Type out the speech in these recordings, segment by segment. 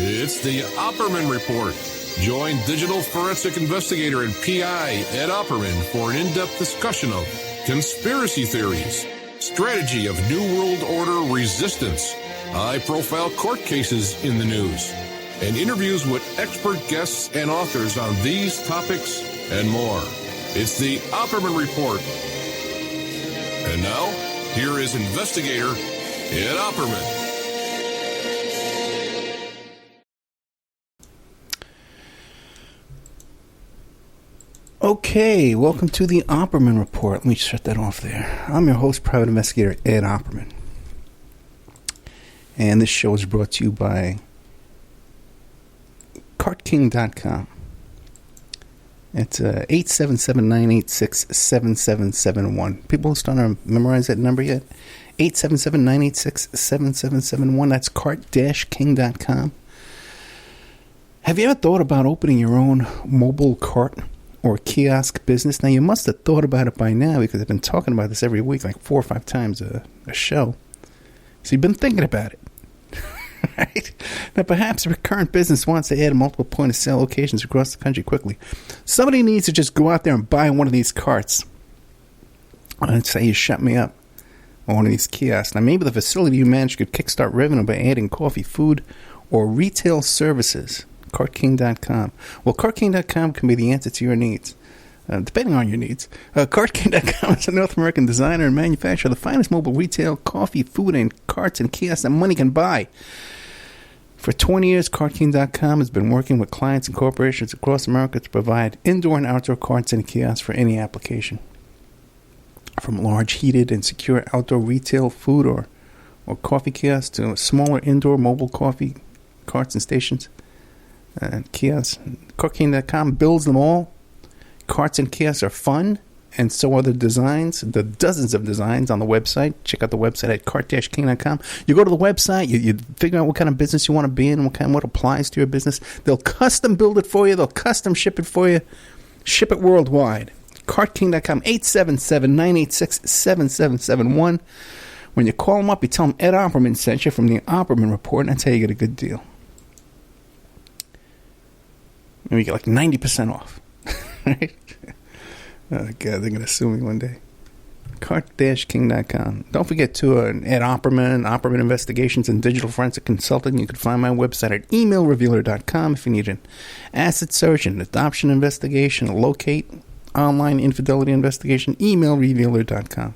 It's the Opperman Report. Join digital forensic investigator and PI Ed Opperman for an in-depth discussion of conspiracy theories, strategy of New World Order resistance, high-profile court cases in the news, and interviews with expert guests and authors on these topics and more. It's the Opperman Report. And now, here is investigator Ed Opperman. Okay, welcome to the Opperman Report. Let me shut that off there. I'm your host, private investigator Ed Opperman. And this show is brought to you by CartKing.com. It's 877-986-7771. People starting to memorize that number yet? 877-986-7771. That's cart-king.com. Have you ever thought about opening your own mobile cart or kiosk business? Now, you must have thought about it by now because I've been talking about this every week, like 4 or 5 times a show. So you've been thinking about it, right? Now, perhaps a recurrent business wants to add multiple point-of-sale locations across the country quickly. Somebody needs to just go out there and buy one of these carts and say, you shut me up on one of these kiosks. Now, maybe the facility you manage could kickstart revenue by adding coffee, food, or retail services. CartKing.com. Well, CartKing.com can be the answer to your needs, depending on your needs. CartKing.com is a North American designer and manufacturer of the finest mobile retail, coffee, food, and carts and kiosks that money can buy. For 20 years, CartKing.com has been working with clients and corporations across America to provide indoor and outdoor carts and kiosks for any application. From large heated and secure outdoor retail food or coffee kiosks to smaller indoor mobile coffee carts and stations and kiosks. CartKing.com builds them all. Carts and kiosks are fun, and so are the designs, the dozens of designs on the website. Check out the website at cart-king.com. You go to the website, you figure out what kind of business you want to be in, what applies to your business. They'll custom build it for you. They'll custom ship it for you. Ship it worldwide. CartKing.com, 877-986-7771. When you call them up, you tell them Ed Opperman sent you from the Opperman Report, and that's how you get a good deal. And we get like 90% off. Right? Oh, God, they're going to sue me one day. Cart-king.com. Don't forget to Ed Opperman, Opperman Investigations, and Digital Forensic Consulting. You can find my website at emailrevealer.com if you need an asset search, an adoption investigation, a locate, online infidelity investigation, emailrevealer.com.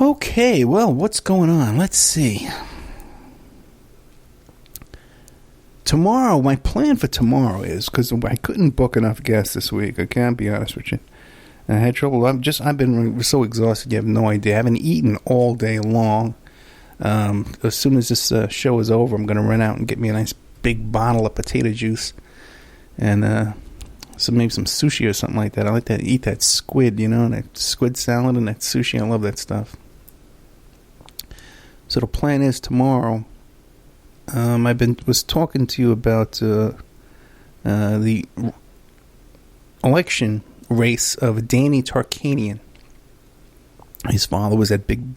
Okay, well, what's going on? Let's see. Tomorrow, my plan for tomorrow is, because I couldn't book enough guests this week, I can't be honest with you. I had trouble. I've been so exhausted, you have no idea. I haven't eaten all day long. As soon as this show is over, I'm going to run out and get me a nice big bottle of potato juice and maybe some sushi or something like that. I like to eat that squid, that squid salad and that sushi. I love that stuff. So the plan is tomorrow. Was talking to you about the election race of Danny Tarkanian. His father was that big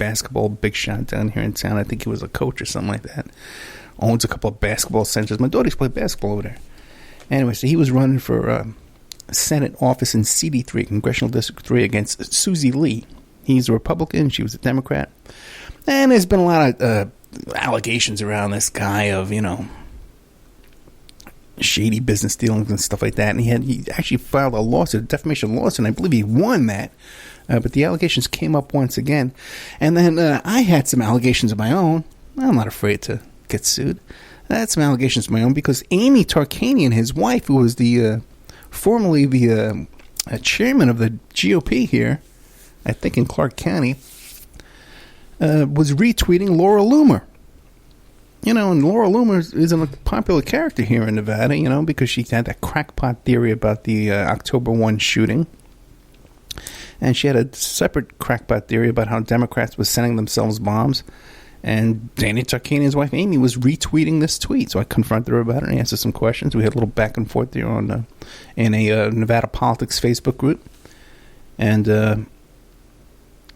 shot down here in town. I think he was a coach or something like that. Owns a couple of basketball centers. My daughters play basketball over there. Anyway, so he was running for Senate office in CD3, Congressional District 3, against Susie Lee. He's a Republican. She was a Democrat. And there's been a lot of allegations around this guy of, shady business dealings and stuff like that. And he actually filed a lawsuit, a defamation lawsuit, and I believe he won that. But the allegations came up once again. And then I had some allegations of my own. I'm not afraid to get sued. I had some allegations of my own because Amy Tarkanian, his wife, who was formerly the chairman of the GOP here, I think in Clark County, was retweeting Laura Loomer. And Laura Loomer is a popular character here in Nevada, because she had that crackpot theory about the October 1 shooting. And she had a separate crackpot theory about how Democrats were sending themselves bombs. And Danny Tarkanian's wife, Amy, was retweeting this tweet. So I confronted her about it and answered some questions. We had a little back and forth there in a Nevada Politics Facebook group. And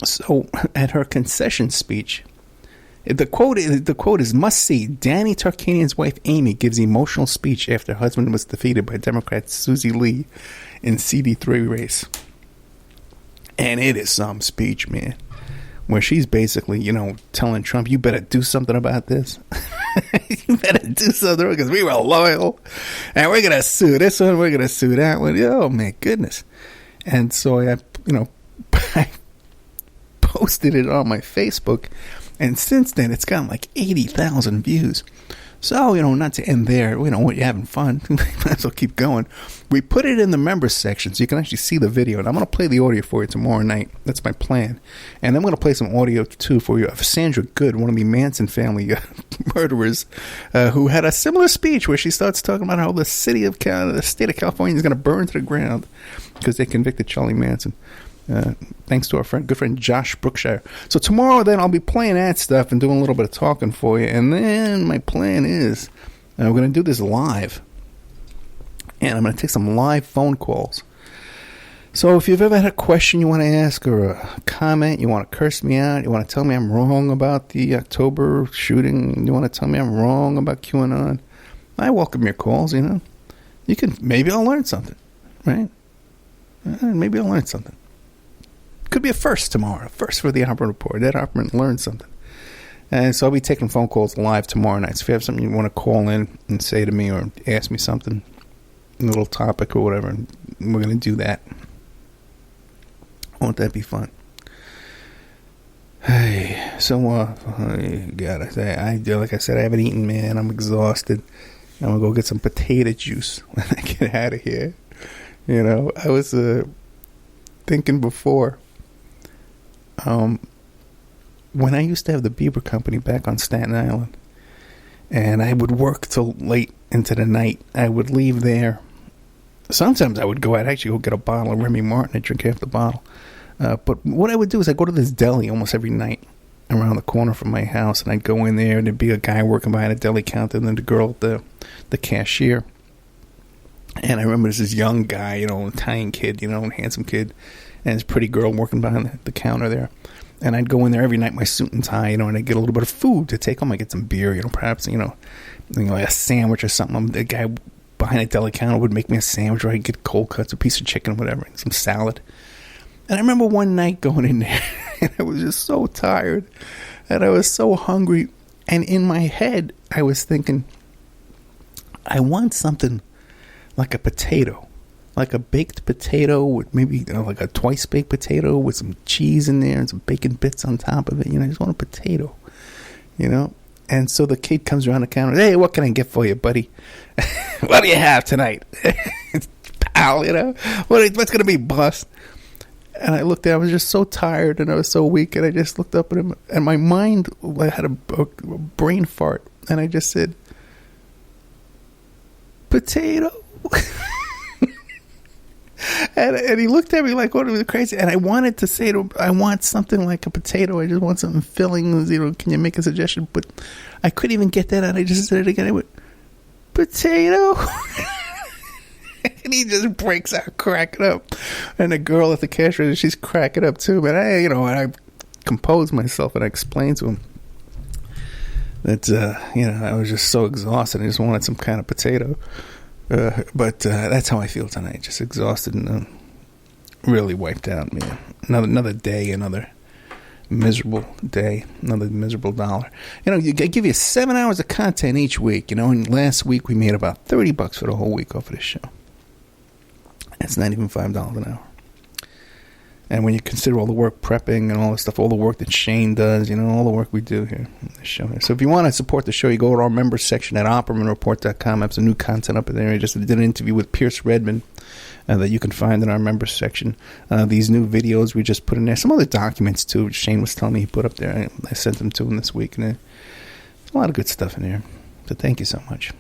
so at her concession speech, The quote is must see. Danny Tarkanian's wife Amy gives emotional speech after her husband was defeated by Democrat Susie Lee in CD3 race. And it is some speech, man, where she's basically, telling Trump, you better do something about this. You better do something because we were loyal. And we're going to sue this one. We're going to sue that one. Oh, my goodness. And so I posted it on my Facebook. And since then, it's gotten like 80,000 views. So, not to end there, you're having fun. Might as well keep going. We put it in the members section so you can actually see the video. And I'm going to play the audio for you tomorrow night. That's my plan. And I'm going to play some audio, too, for you of Sandra Good, one of the Manson family murderers, who had a similar speech where she starts talking about how the state of California is going to burn to the ground because they convicted Charlie Manson. Thanks to our good friend Josh Brookshire. So tomorrow then I'll be playing that stuff and doing a little bit of talking for you. And then my plan is we're going to do this live. And I'm going to take some live phone calls. So if you've ever had a question you want to ask or a comment, you want to curse me out, you want to tell me I'm wrong about the October shooting, you want to tell me I'm wrong about QAnon, I welcome your calls, You can, maybe I'll learn something, right? Maybe I'll learn something. Could be a first tomorrow. First for the Opera Report. Ed Opperman learned something. And so I'll be taking phone calls live tomorrow night. So if you have something you want to call in and say to me or ask me something, a little topic or whatever, we're going to do that. Won't that be fun? Hey, so, God, like I said, I haven't eaten, man. I'm exhausted. I'm going to go get some potato juice when I get out of here. I was thinking before, when I used to have the Bieber Company back on Staten Island, and I would work till late into the night, I would leave there. Sometimes I would go out, actually go get a bottle of Remy Martin and drink half the bottle. But what I would do is I'd go to this deli almost every night around the corner from my house, and I'd go in there, and there'd be a guy working behind a deli counter, and then the girl at the cashier. And I remember this young guy, Italian kid, handsome kid, and this pretty girl working behind the counter there. And I'd go in there every night, my suit and tie, and I'd get a little bit of food to take home. I'd get some beer, perhaps, like a sandwich or something. The guy behind the deli counter would make me a sandwich, or I'd get cold cuts, a piece of chicken, whatever, and some salad. And I remember one night going in there, and I was just so tired, and I was so hungry. And in my head, I was thinking, I want something like a potato, like a baked potato with maybe like a twice baked potato with some cheese in there and some bacon bits on top of it. I just want a potato, And so the kid comes around the counter. Hey, what can I get for you, buddy? What do you have tonight, pal? What's gonna be, boss? And I looked at him. I was just so tired and I was so weak, and I just looked up at him, and my mind had a brain fart, and I just said, potato. And he looked at me like, what, was crazy? And I wanted to say to him, I want something like a potato. I just want something filling. Can you make a suggestion? But I couldn't even get that out. I just said it again. I went, potato. And he just breaks out cracking up. And the girl at the cash register, she's cracking up too. But I composed myself and I explained to him that, I was just so exhausted. I just wanted some kind of potato. But that's how I feel tonight. Just exhausted and really wiped out, man. Another day, another miserable day, another miserable dollar. I give you 7 hours of content each week, and last week we made about $30 for the whole week off of this show. That's not even $5 an hour. And when you consider all the work prepping and all the stuff, all the work that Shane does, all the work we do here on the show. So if you want to support the show, you go to our members section at OppermanReport.com. I have some new content up in there. I just did an interview with Pierce Redmond that you can find in our members section. These new videos we just put in there. Some other documents, too, which Shane was telling me he put up there. I sent them to him this week. And there's a lot of good stuff in there. So thank you so much.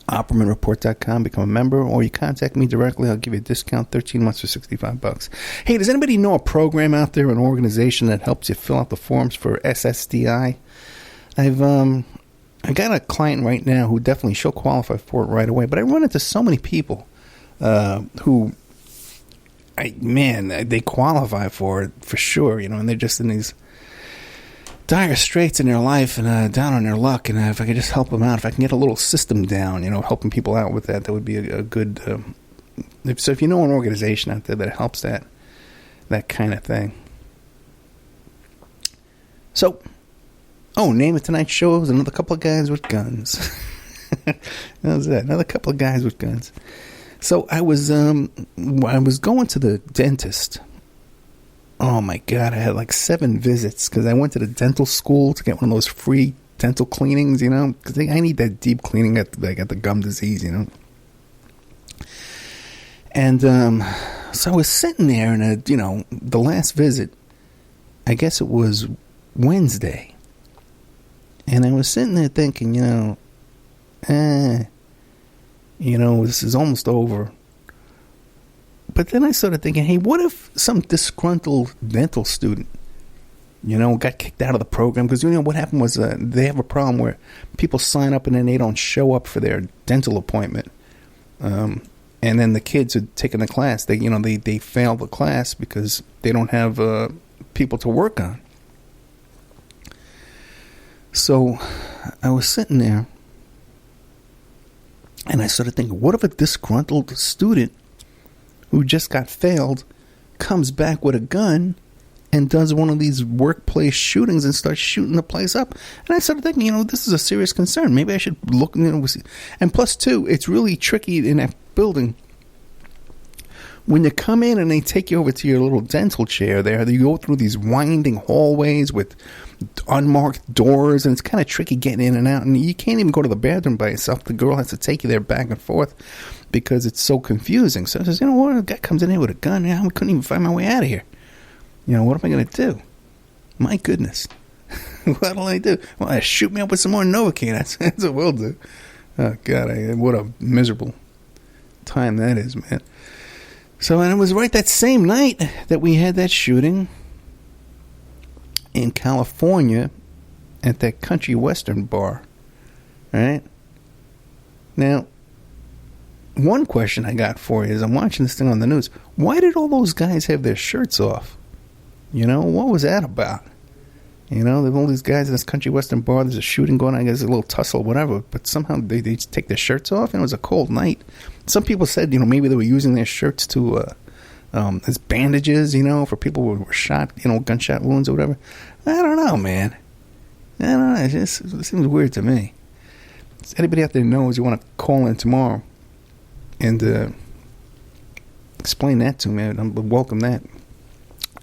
OppermanReport.com, become a member, or you contact me directly. I'll give you a discount, 13 months for $65. Hey, does anybody know a program out there, an organization that helps you fill out the forms for SSDI? I got a client right now who definitely she'll qualify for it right away, but I run into so many people who, they qualify for it for sure, and they're just in these dire straits in their life and down on their luck, and if I could just help them out, if I can get a little system down, helping people out with that would be a good. So if you know an organization out there that helps that kind of thing. So, name of tonight's show is another couple of guys with guns. That was that. Another couple of guys with guns. So I was going to the dentist. Oh my God, I had like 7 visits because I went to the dental school to get one of those free dental cleanings, because I need that deep cleaning at the gum disease, And so I was sitting there, and the last visit, I guess it was Wednesday, and I was sitting there thinking, this is almost over. But then I started thinking, hey, what if some disgruntled dental student, got kicked out of the program? Because, what happened was they have a problem where people sign up and then they don't show up for their dental appointment. And then the kids who are taking the class, they fail the class because they don't have people to work on. So I was sitting there and I started thinking, what if a disgruntled student who just got failed comes back with a gun and does one of these workplace shootings and starts shooting the place up? And I started thinking, this is a serious concern. Maybe I should look. And plus, too, it's really tricky in that building. When you come in and they take you over to your little dental chair there, you go through these winding hallways with unmarked doors, and it's kind of tricky getting in and out. And you can't even go to the bathroom by yourself. The girl has to take you there back and forth because it's so confusing. So I says, what? A guy comes in here with a gun. I couldn't even find my way out of here. What am I going to do? My goodness. What'll I do? Well, I shoot me up with some more Novocaine. That's what we'll do. Oh, God, what a miserable time that is, man. So, and it was right that same night that we had that shooting in California at that country western bar. All right? Now, one question I got for you is, I'm watching this thing on the news. Why did all those guys have their shirts off? What was that about? There's all these guys in this country western bar. There's a shooting going on. I guess a little tussle, whatever. But somehow they just take their shirts off, and it was a cold night. Some people said, maybe they were using their shirts to as bandages, for people who were shot, gunshot wounds or whatever. I don't know, man. I don't know. It seems weird to me. If anybody out there knows, you want to call in tomorrow and explain that to me, I would welcome that.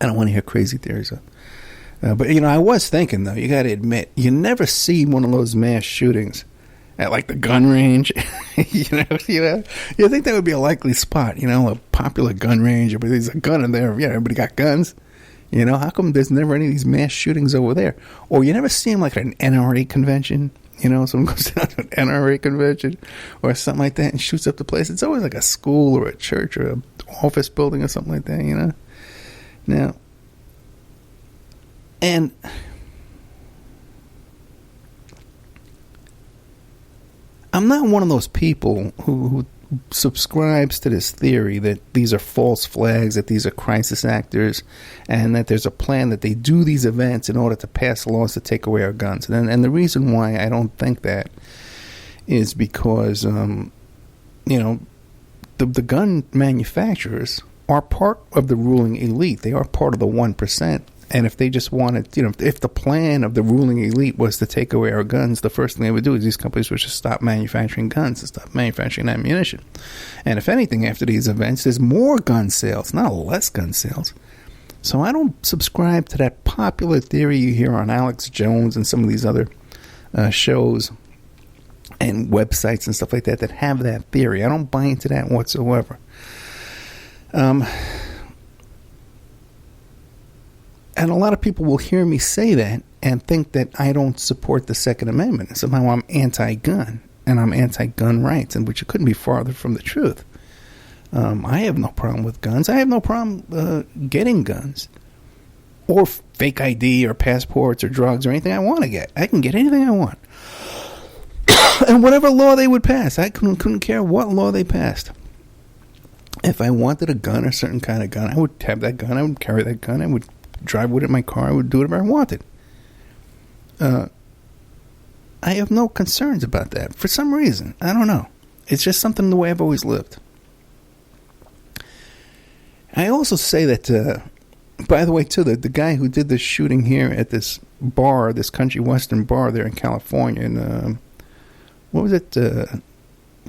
I don't want to hear crazy theories. But, I was thinking, though, you got to admit, you never see one of those mass shootings at, like, the gun range. You think that would be a likely spot, a popular gun range. There's a gun in there. Everybody got guns. How come there's never any of these mass shootings over there? Or you never see them, like, at an NRA convention. Someone goes down to an NRA convention or something like that and shoots up the place. It's always like a school or a church or an office building or something like that, Now, and I'm not one of those people who subscribes to this theory that these are false flags, that these are crisis actors, and that there's a plan that they do these events in order to pass laws to take away our guns. And the reason why I don't think that is because, the gun manufacturers are part of the ruling elite. They are part of the 1%. And if they just wanted, if the plan of the ruling elite was to take away our guns, the first thing they would do is these companies would just stop manufacturing guns and stop manufacturing ammunition. And if anything, after these events, there's more gun sales, not less gun sales. So I don't subscribe to that popular theory you hear on Alex Jones and some of these other shows and websites and stuff like that have that theory. I don't buy into that whatsoever. And a lot of people will hear me say that and think that I don't support the Second Amendment. Somehow I'm anti-gun and I'm anti-gun rights, and which couldn't be farther from the truth. I have no problem with guns. I have no problem getting guns or fake ID or passports or drugs or anything I want to get. I can get anything I want. And whatever law they would pass, I couldn't care what law they passed. If I wanted a gun, a certain kind of gun, I would have that gun. I would carry that gun. I would drive with it in my car. I would do whatever I wanted. I have no concerns about that for some reason. I don't know. It's just something the way I've always lived. I also say that, by the way, too, the guy who did this shooting here at this bar, this country western bar there in California, and what was it,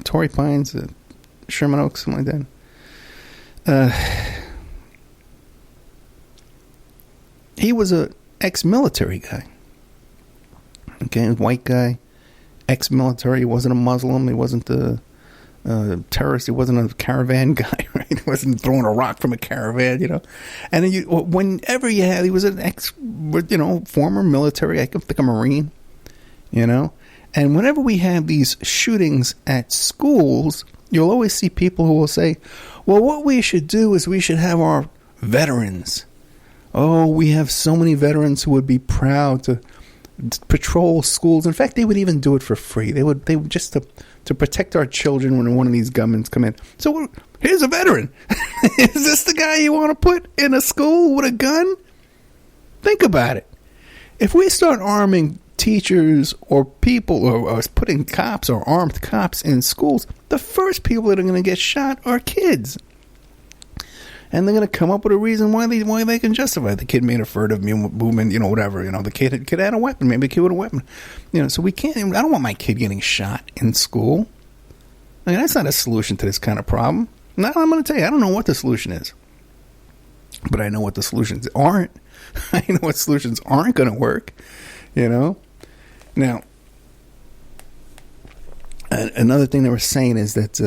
Torrey Pines, Sherman Oaks, something like that. He was a ex-military guy. Okay, white guy, ex-military. He wasn't a Muslim. He wasn't a terrorist. He wasn't a caravan guy, right? He wasn't throwing a rock from a caravan, you know. And then whenever you had, he was an former military. I think a Marine, you know. And whenever we have these shootings at schools, you'll always see people who will say, well, what we should do is we should have our veterans. Oh, we have so many veterans who would be proud to patrol schools. In fact, they would even do it for free. They would just to protect our children when one of these gunmen come in. So here's a veteran. Is this the guy you want to put in a school with a gun? Think about it. If we start arming teachers or people or putting cops or armed cops in schools, the first people that are going to get shot are kids. And they're going to come up with a reason why they can justify the kid made a furtive movement, whatever. The kid had a weapon. Maybe a kid with a weapon. So we can't. I don't want my kid getting shot in school. I mean, that's not a solution to this kind of problem. Now, I'm going to tell you, I don't know what the solution is. But I know what the solutions aren't. I know what solutions aren't going to work. Now, another thing they were saying is that,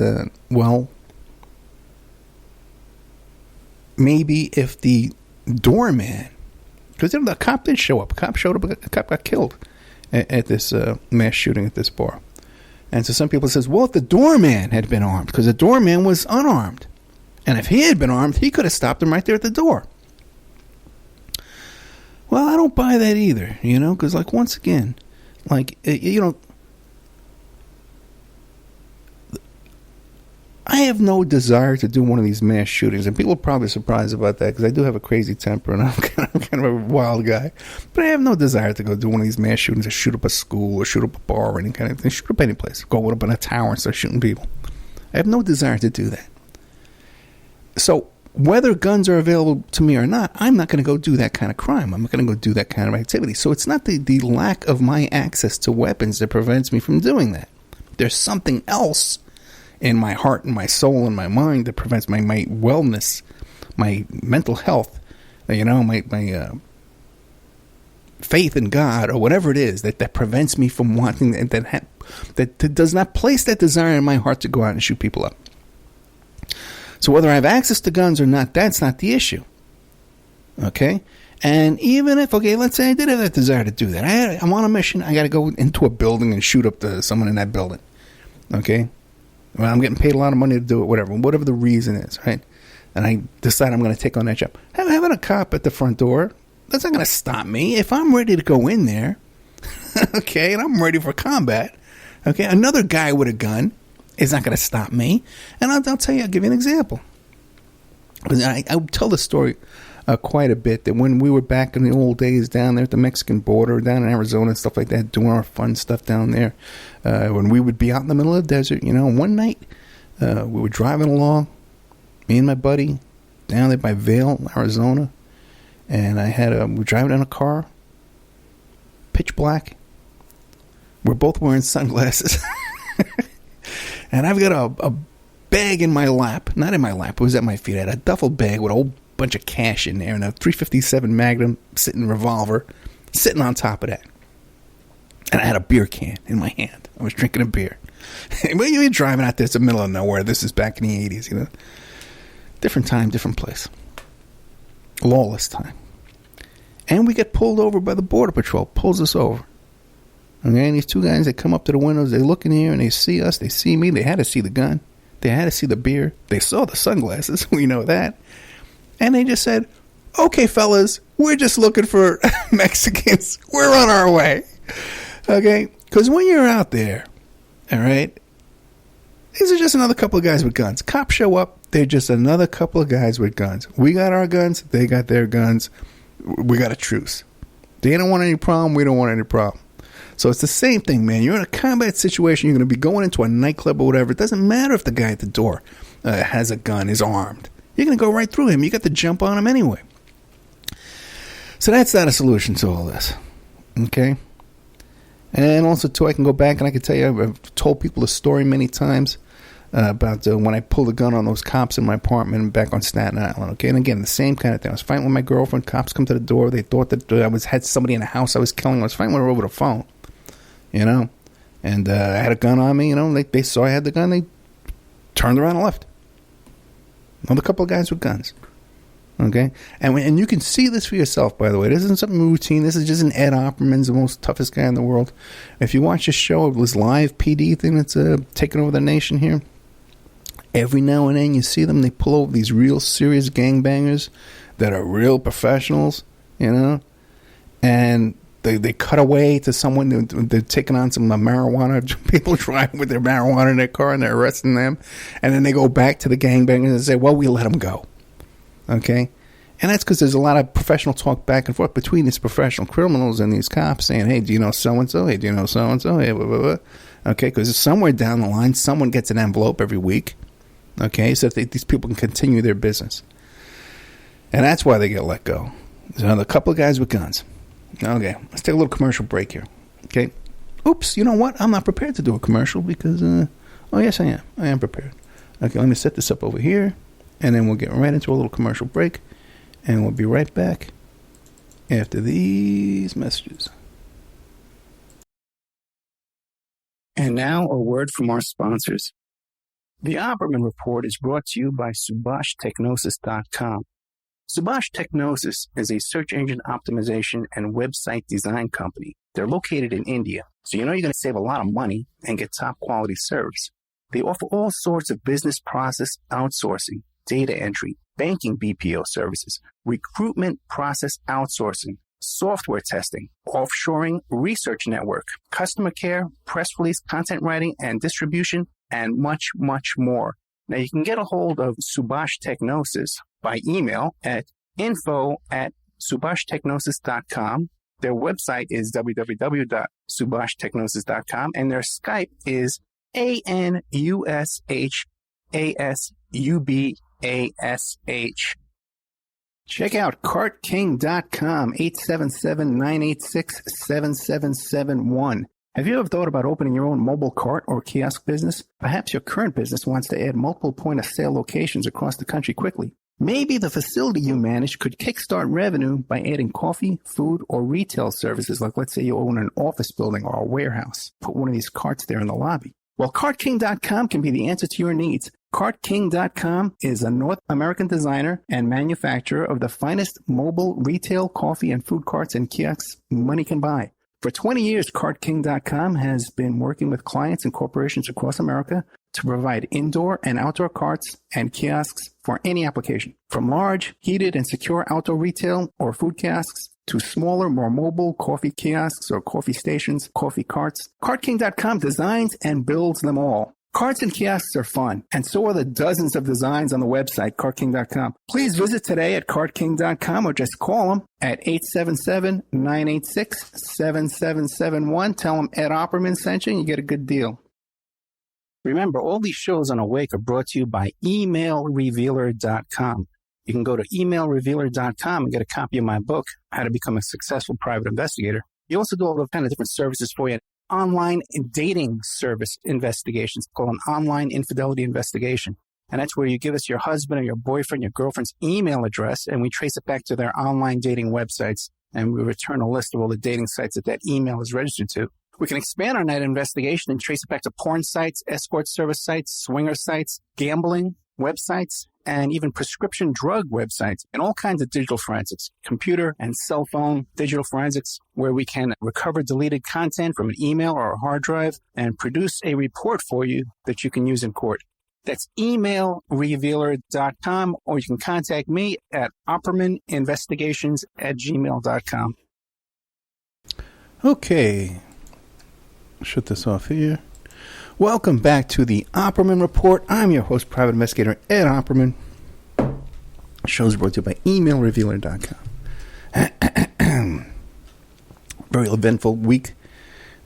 maybe if the doorman, because the cop did show up. A cop showed up. A cop got killed at this mass shooting at this bar. And so some people says, well, if the doorman had been armed, because the doorman was unarmed. And if he had been armed, he could have stopped him right there at the door. Well, I don't buy that either, because, once again, I have no desire to do one of these mass shootings, and people are probably surprised about that because I do have a crazy temper and I'm kind of a wild guy. But I have no desire to go do one of these mass shootings, or shoot up a school, or shoot up a bar, or any kind of thing. Shoot up any place. Go up in a tower and start shooting people. I have no desire to do that. So whether guns are available to me or not, I'm not going to go do that kind of crime. I'm not going to go do that kind of activity. So it's not the lack of my access to weapons that prevents me from doing that. There's something else in my heart and my soul and my mind that prevents my wellness, my mental health, my faith in God, or whatever it is that prevents me from wanting that does not place that desire in my heart to go out and shoot people up. So whether I have access to guns or not, that's not the issue. Okay? And even if, let's say I did have that desire to do that. I'm on a mission. I got to go into a building and shoot up someone in that building. Okay? Well, I'm getting paid a lot of money to do it, whatever the reason is, right? And I decide I'm going to take on that job. Having a cop at the front door, that's not going to stop me. If I'm ready to go in there, okay, and I'm ready for combat, okay, another guy with a gun is not going to stop me. And I'll tell you, I'll give you an example. I tell the story quite a bit, that when we were back in the old days down there at the Mexican border, down in Arizona and stuff like that, doing our fun stuff down there, when we would be out in the middle of the desert, one night we were driving along, me and my buddy, down there by Vail, Arizona, and we were driving in a car, pitch black. We're both wearing sunglasses, and I've got a bag in my lap, not in my lap, it was at my feet. I had a duffel bag with a whole bunch of cash in there, and a .357 Magnum revolver sitting on top of that. And I had a beer can in my hand. I was drinking a beer. Well, you're driving out there, it's the middle of nowhere. This is back in the 80s, Different time, different place. Lawless time. And we get pulled over by the Border Patrol. Pulls us over. Okay, and these two guys, they come up to the windows, they look in here, and they see us, they see me. They had to see the gun. They had to see the beer. They saw the sunglasses. We know that. And they just said, okay, fellas, we're just looking for Mexicans. We're on our way. Okay? Because when you're out there, all right, these are just another couple of guys with guns. Cops show up. They're just another couple of guys with guns. We got our guns. They got their guns. We got a truce. They don't want any problem. We don't want any problem. So it's the same thing, man. You're in a combat situation. You're going to be going into a nightclub or whatever. It doesn't matter if the guy at the door has a gun, is armed. You're going to go right through him. You got to jump on him anyway. So that's not a solution to all this. Okay? And also, too, I can go back and I can tell you, I've told people the story many times about when I pulled a gun on those cops in my apartment back on Staten Island. Okay? And again, the same kind of thing. I was fighting with my girlfriend. Cops come to the door. They thought that I had somebody in the house I was killing. I was fighting with her over the phone. You know, and I had a gun on me, you know, they saw I had the gun, they turned around and left. Another couple of guys with guns. Okay? And you can see this for yourself, by the way. This isn't something routine. This is just an Ed Opperman's the most toughest guy in the world. If you watch this show, this live PD thing that's taking over the nation here, every now and then you see them, they pull over these real serious gangbangers that are real professionals, you know, and They cut away to someone. They're taking on some marijuana. People driving with their marijuana in their car, and they're arresting them. And then they go back to the gangbangers and say, well, we let them go. Okay? And that's because there's a lot of professional talk back and forth between these professional criminals and these cops saying, hey, do you know so-and-so? Hey, do you know so-and-so? Hey, blah, blah, blah. Okay? Because somewhere down the line, someone gets an envelope every week. Okay? So these people can continue their business. And that's why they get let go. There's another couple of guys with guns. Okay, let's take a little commercial break here. Okay. Oops, you know what? I'm not prepared to do a commercial because, oh, yes, I am. I am prepared. Okay, let me set this up over here, and then we'll get right into a little commercial break, and we'll be right back after these messages. And now a word from our sponsors. The Opperman Report is brought to you by SubhashTechnosis.com. Subash Technosis is a search engine optimization and website design company. They're located in India, so you know you're going to save a lot of money and get top quality service. They offer all sorts of business process outsourcing, data entry, banking BPO services, recruitment process outsourcing, software testing, offshoring, research network, customer care, press release, content writing and distribution, and much, much more. Now you can get a hold of Subash Technosis by email at info@subashtechnosis.com. Their website is www.subashtechnosis.com, and their Skype is ANUSHASUBASH. Check out CartKing.com, 877-986-7771. Have you ever thought about opening your own mobile cart or kiosk business? Perhaps your current business wants to add multiple point-of-sale locations across the country quickly. Maybe the facility you manage could kickstart revenue by adding coffee, food, or retail services, like let's say you own an office building or a warehouse. Put one of these carts there in the lobby. Well, CartKing.com can be the answer to your needs. CartKing.com is a North American designer and manufacturer of the finest mobile retail coffee and food carts and kiosks money can buy. For 20 years, CartKing.com has been working with clients and corporations across America to provide indoor and outdoor carts and kiosks for any application. From large, heated, and secure outdoor retail or food kiosks to smaller, more mobile coffee kiosks or coffee stations, coffee carts, CartKing.com designs and builds them all. Carts and kiosks are fun, and so are the dozens of designs on the website, CartKing.com. Please visit today at CartKing.com or just call them at 877-986-7771. Tell them Ed Opperman sent you and you get a good deal. Remember, all these shows on Awake are brought to you by emailrevealer.com. You can go to emailrevealer.com and get a copy of my book, How to Become a Successful Private Investigator. You also do all the kind of different services for you. Online dating service investigations called an online infidelity investigation. And that's where you give us your husband or your boyfriend, your girlfriend's email address, and we trace it back to their online dating websites, and we return a list of all the dating sites that email is registered to. We can expand on that investigation and trace it back to porn sites, escort service sites, swinger sites, gambling websites, and even prescription drug websites, and all kinds of digital forensics, computer and cell phone digital forensics, where we can recover deleted content from an email or a hard drive and produce a report for you that you can use in court. That's emailrevealer.com, or you can contact me at oppermaninvestigations@gmail.com. Okay. Shut this off here. Welcome back to the Opperman Report. I'm your host, Private Investigator Ed Opperman. Show's brought to you by emailrevealer.com. Very eventful week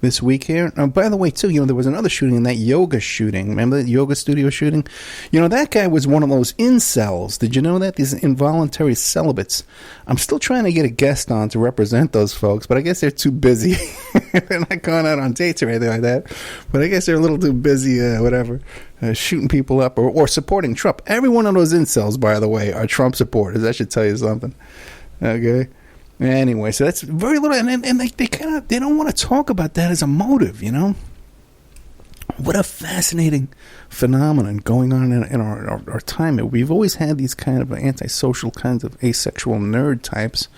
this week here. By the way, too, there was another shooting in that yoga shooting. Remember that yoga studio shooting? That guy was one of those incels. Did you know that? These involuntary celibates. I'm still trying to get a guest on to represent those folks, but I guess they're too busy. They're not going out on dates or anything like that. But I guess they're a little too busy, shooting people up or supporting Trump. Every one of those incels, by the way, are Trump supporters. That should tell you something. Okay? Anyway, so that's very little, and they don't want to talk about that as a motive, What a fascinating phenomenon going on in our time. We've always had these kind of antisocial kinds of asexual nerd types,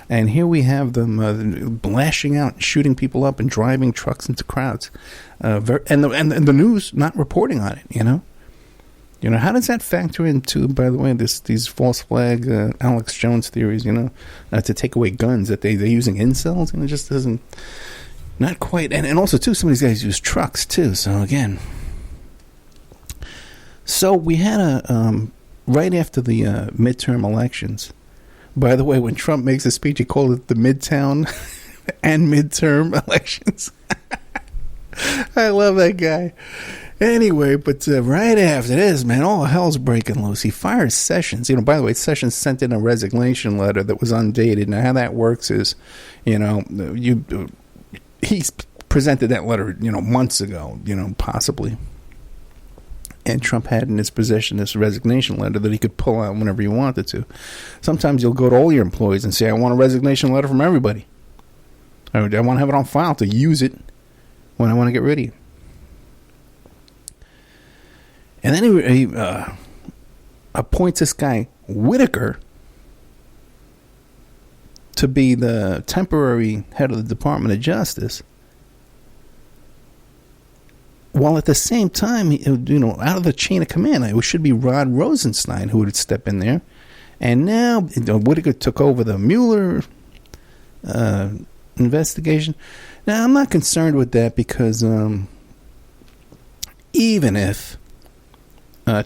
and here we have them lashing out and shooting people up and driving trucks into crowds, and the news not reporting on it, how does that factor into, by the way, these false flag Alex Jones theories, to take away guns, that they're using incels? It just doesn't, not quite. And also, too, some of these guys use trucks, too. So, again. So, we had right after the midterm elections, by the way, when Trump makes a speech, he called it the midtown and midterm elections. I love that guy. Anyway, but right after this, man, all hell's breaking loose. He fires Sessions. By the way, Sessions sent in a resignation letter that was undated. Now, how that works is, he presented that letter, months ago, possibly. And Trump had in his possession this resignation letter that he could pull out whenever he wanted to. Sometimes you'll go to all your employees and say, I want a resignation letter from everybody. I want to have it on file to use it when I want to get rid of you. And then he appoints this guy, Whitaker, to be the temporary head of the Department of Justice. While at the same time, out of the chain of command, it should be Rod Rosenstein who would step in there. And now Whitaker took over the Mueller investigation. Now, I'm not concerned with that because even if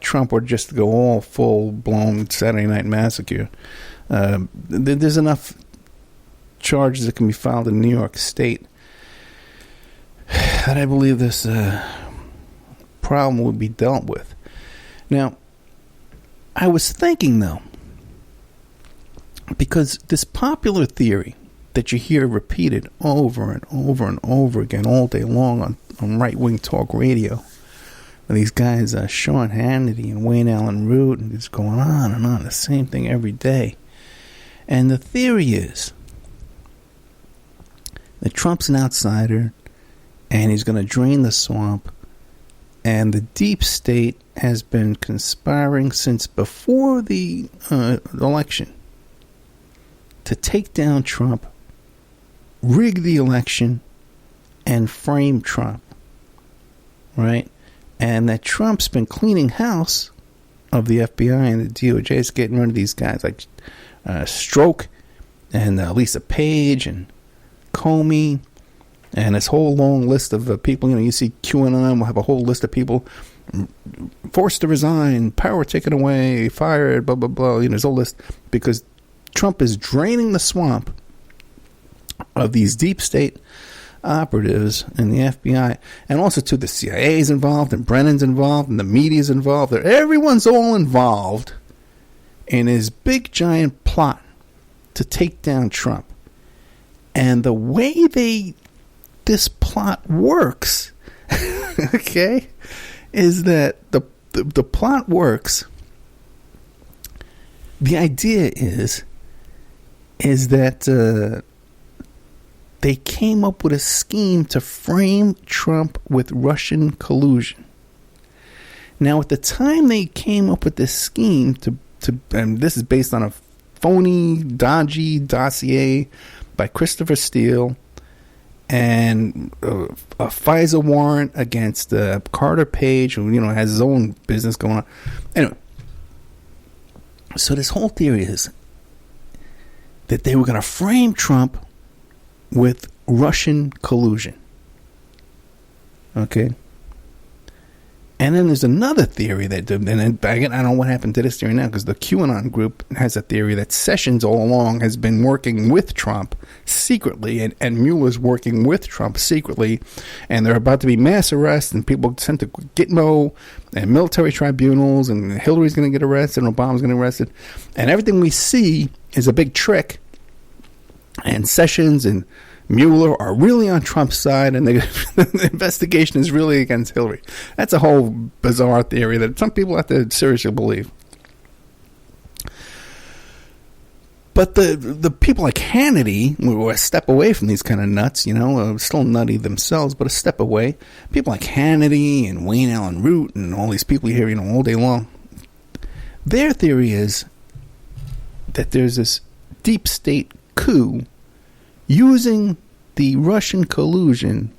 Trump were just to go all full-blown Saturday Night Massacre, there's enough charges that can be filed in New York State that I believe this problem would be dealt with. Now, I was thinking, though, because this popular theory that you hear repeated over and over and over again all day long on right-wing talk radio, these guys, Sean Hannity and Wayne Allen Root, and it's going on and on, the same thing every day. And the theory is that Trump's an outsider, and he's going to drain the swamp, and the deep state has been conspiring since before the election to take down Trump, rig the election, and frame Trump, right? And that Trump's been cleaning house of the FBI and the DOJ, is getting rid of these guys like Strzok and Lisa Page and Comey and this whole long list of people. You see QAnon will have a whole list of people forced to resign, power taken away, fired, blah, blah, blah. There's a whole list because Trump is draining the swamp of these deep state operatives in the FBI, and also too the CIA is involved, and Brennan's involved, and the media's involved. Everyone's all involved in his big giant plot to take down Trump. And the way this plot works, okay, is that the plot works. The idea is that they came up with a scheme to frame Trump with Russian collusion. Now, at the time they came up with this scheme to and this is based on a phony, dodgy dossier by Christopher Steele and a FISA warrant against Carter Page, who has his own business going on. Anyway, so this whole theory is that they were going to frame Trump with Russian collusion. Okay? And then there's another theory that, and then again, I don't know what happened to this theory now, because the QAnon group has a theory that Sessions all along has been working with Trump secretly, and Mueller's working with Trump secretly, and there are about to be mass arrests, and people sent to Gitmo and military tribunals, and Hillary's going to get arrested, and Obama's going to get arrested, and everything we see is a big trick, and Sessions and Mueller are really on Trump's side, and the investigation is really against Hillary. That's a whole bizarre theory that some people have to seriously believe. But the people like Hannity were a step away from these kind of nuts, still nutty themselves, but a step away. People like Hannity and Wayne Allen Root and all these people you hear, all day long. Their theory is that there's this deep state coup using the Russian collusion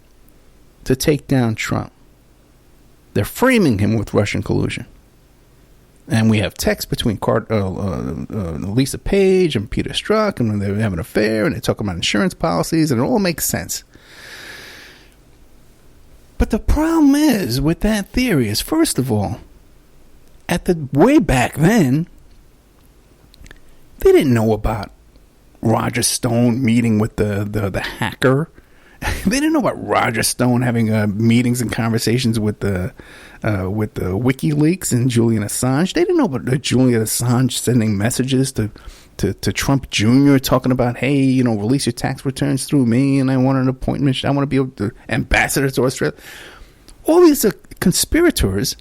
to take down Trump. They're framing him with Russian collusion. And we have text between Lisa Page and Peter Strzok, and they have an affair, and they talk about insurance policies, and it all makes sense. But the problem is with that theory is, first of all, way back then, they didn't know about Roger Stone meeting with the hacker. They didn't know about Roger Stone having meetings and conversations with the WikiLeaks and Julian Assange. They didn't know about Julian Assange sending messages to Trump Jr. talking about, hey, release your tax returns through me, and I want an appointment. I want to be the ambassador to Australia. All these conspirators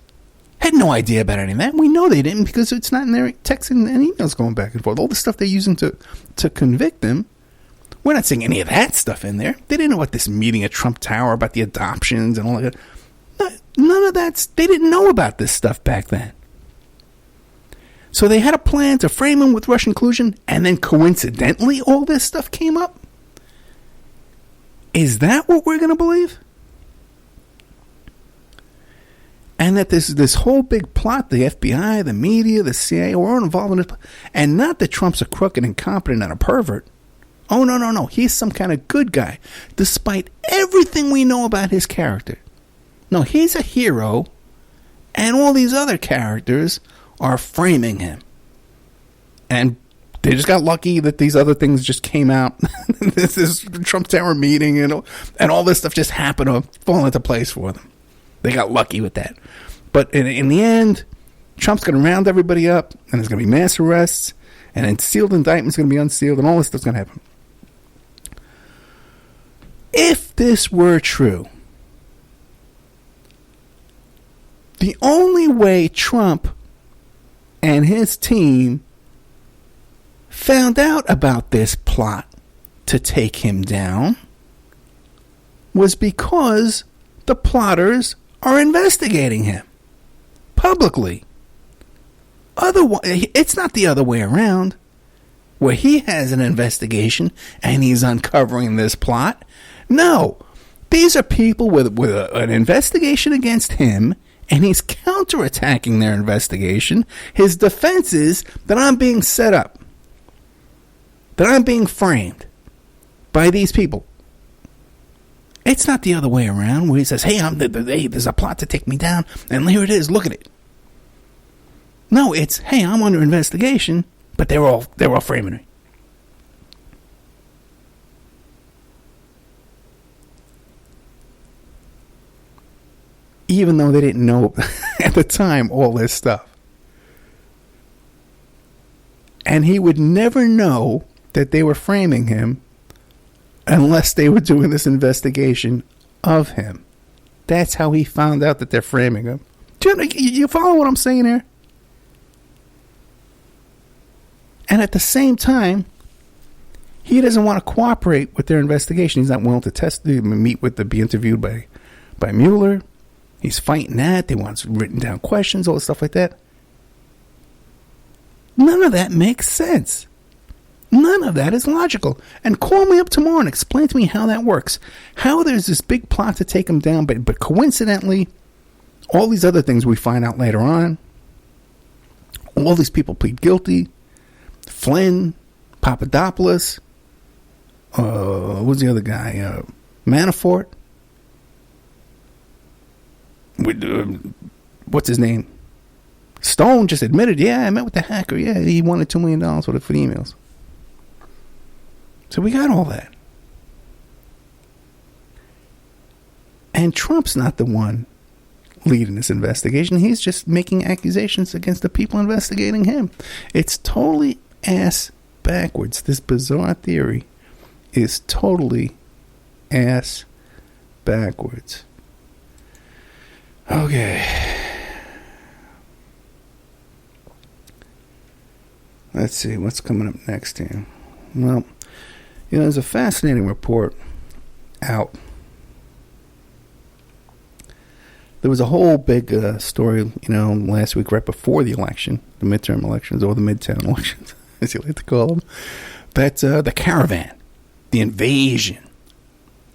had no idea about any of that. We know they didn't, because it's not in their texts and emails going back and forth. All the stuff they're using to convict them, we're not seeing any of that stuff in there. They didn't know about this meeting at Trump Tower about the adoptions and all that. None of that. They didn't know about this stuff back then. So they had a plan to frame him with Russian collusion, and then coincidentally all this stuff came up? Is that what we're going to believe? And that this whole big plot, the FBI, the media, the CIA, were all involved in it. And not that Trump's a crook and incompetent and a pervert. Oh, no. He's some kind of good guy, despite everything we know about his character. No, he's a hero, and all these other characters are framing him. And they just got lucky that these other things just came out. This is Trump Tower meeting, and all this stuff just happened to fall into place for them. They got lucky with that. But in the end, Trump's going to round everybody up, and there's going to be mass arrests, and then sealed indictments going to be unsealed, and all this stuff's going to happen. If this were true, the only way Trump and his team found out about this plot to take him down was because the plotters are investigating him publicly. Otherwise, it's not the other way around, where he has an investigation and he's uncovering this plot. No, these are people with an investigation against him, and he's counterattacking their investigation. His defense is that I'm being set up, that I'm being framed by these people. It's not the other way around, where he says, hey, there's a plot to take me down, and here it is, look at it. No, it's, hey, I'm under investigation, but they're all framing me. Even though they didn't know at the time all this stuff. And he would never know that they were framing him unless they were doing this investigation of him. That's how he found out that they're framing him. Do you follow what I'm saying here? And at the same time, he doesn't want to cooperate with their investigation. He's not willing to be interviewed by Mueller. He's fighting that. They want written down questions, all this stuff like that. None of that makes sense. None of that is logical. And call me up tomorrow and explain to me how that works. How there's this big plot to take him down, but coincidentally, all these other things we find out later on, all these people plead guilty. Flynn, Papadopoulos, who's the other guy? Manafort. what's his name? Stone just admitted, yeah, I met with the hacker. Yeah, he wanted $2 million for the emails. So we got all that. And Trump's not the one leading this investigation. He's just making accusations against the people investigating him. It's totally ass backwards. This bizarre theory is totally ass backwards. Okay. Let's see what's coming up next here. Well, there's a fascinating report out. There was a whole big story, last week right before the election, the midterm elections, or the midtown elections, as you like to call them. That's the caravan, the invasion,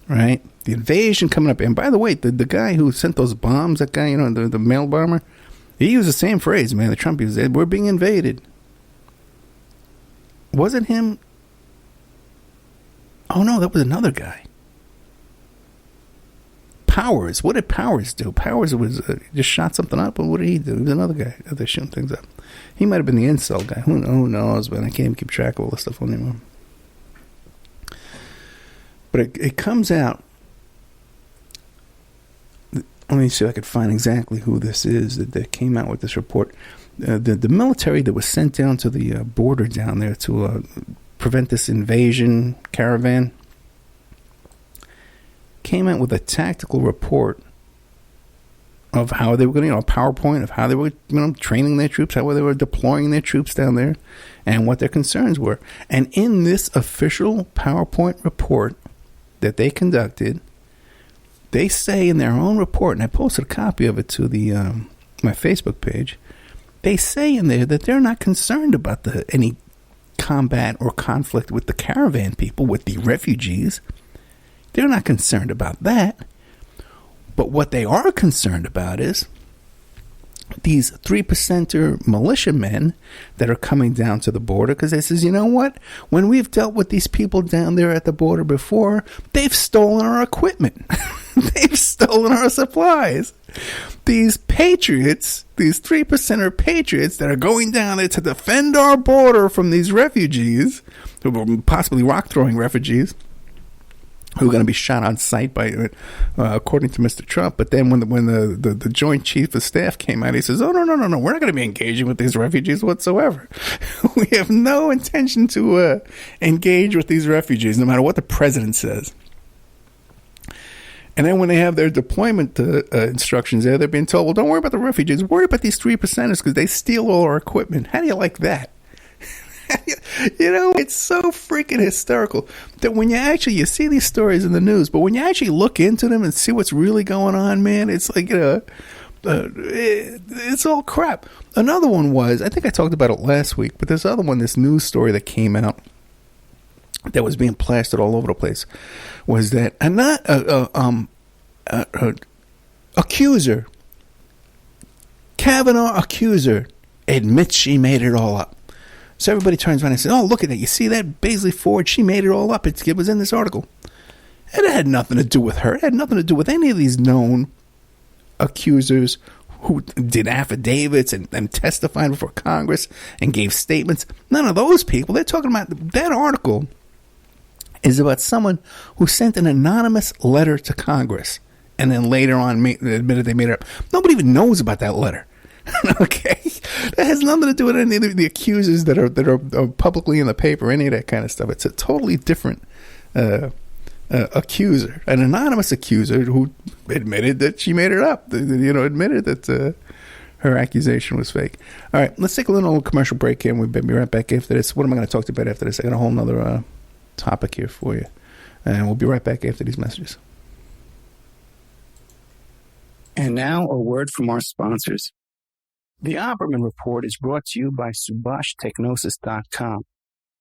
right? The invasion coming up. And by the way, the guy who sent those bombs, that guy, the mail bomber, he used the same phrase, man. The Trump used it. We're being invaded. Was it him? Oh, no, that was another guy. Powers. What did Powers do? Powers was just shot something up, but what did he do? He was another guy that they're shooting things up. He might have been the incel guy. Who knows, man? I can't even keep track of all this stuff anymore. But it comes out. Let me see if I could find exactly who this is that came out with this report. The military that was sent down to the border down there to prevent this invasion caravan came out with a tactical report of how they were going to, a PowerPoint of how they were, training their troops, how they were deploying their troops down there, and what their concerns were. And in this official PowerPoint report that they conducted, they say in their own report, and I posted a copy of it to the my Facebook page, they say in there that they're not concerned about any combat or conflict with the caravan people, with the refugees. They're not concerned about that. But what they are concerned about is these 3%er militiamen that are coming down to the border, because they says, you know what? When we've dealt with these people down there at the border before, they've stolen our equipment. They've stolen our supplies. These patriots, these 3%er patriots that are going down there to defend our border from these refugees, possibly rock-throwing refugees, who are going to be shot on sight by, according to Mr. Trump. But then when the Joint Chief of Staff came out, he says, oh, no, we're not going to be engaging with these refugees whatsoever. We have no intention to engage with these refugees, no matter what the president says. And then when they have their deployment instructions there, they're being told, well, don't worry about the refugees. Worry about these 3%ers because they steal all our equipment. How do you like that? It's so freaking hysterical that when you see these stories in the news, but when you actually look into them and see what's really going on, man, it's like, it's all crap. Another one was, I think I talked about it last week, but this other one, this news story that came out that was being plastered all over the place, was that accuser, Kavanaugh accuser, admits she made it all up. So everybody turns around and says, oh, look at that. You see that? Baisley Ford, she made it all up. It was in this article. And it had nothing to do with her. It had nothing to do with any of these known accusers who did affidavits and testified before Congress and gave statements. None of those people. They're talking about that article is about someone who sent an anonymous letter to Congress and then later on admitted they made it up. Nobody even knows about that letter. Okay, that has nothing to do with any of the accusers that are publicly in the paper, any of that kind of stuff. It's a totally different accuser, an anonymous accuser who admitted that she made it up. Admitted that her accusation was fake. All right, let's take a little commercial break here, and we'll be right back after this. What am I going to talk to you about after this? I got a whole other topic here for you, and we'll be right back after these messages. And now a word from our sponsors. The Opperman Report is brought to you by SubhashTechnosis.com.